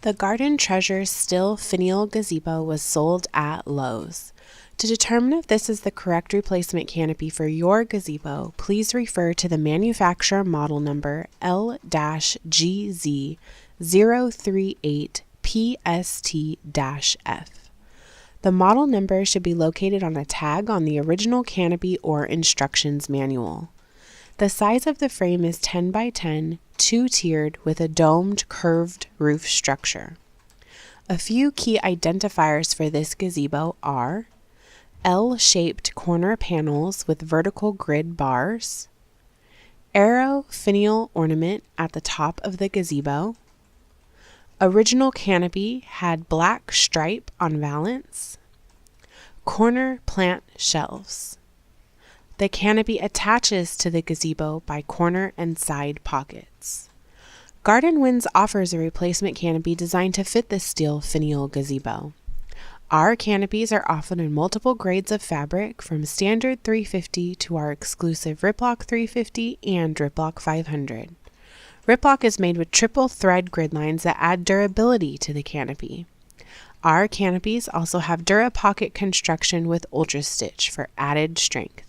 The Garden Treasures Steel Finial Gazebo was sold at Lowe's. To determine if this is the correct replacement canopy for your gazebo, please refer to the manufacturer model number L-GZ038PST-F. The model number should be located on a tag on the original canopy or instructions manual. The size of the frame is 10 by 10, two-tiered with a domed, curved roof structure. A few key identifiers for this gazebo are L-shaped corner panels with vertical grid bars, arrow finial ornament at the top of the gazebo, original canopy had black stripe on valance, corner plant shelves. The canopy attaches to the gazebo by corner and side pockets. Garden Winds offers a replacement canopy designed to fit the steel finial gazebo. Our canopies are offered in multiple grades of fabric, from standard 350 to our exclusive Riplock 350 and Riplock 500. Riplock is made with triple thread grid lines that add durability to the canopy. Our canopies also have DuraPocket construction with Ultra Stitch for added strength.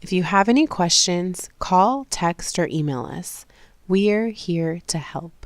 If you have any questions, call, text, or email us. We're here to help.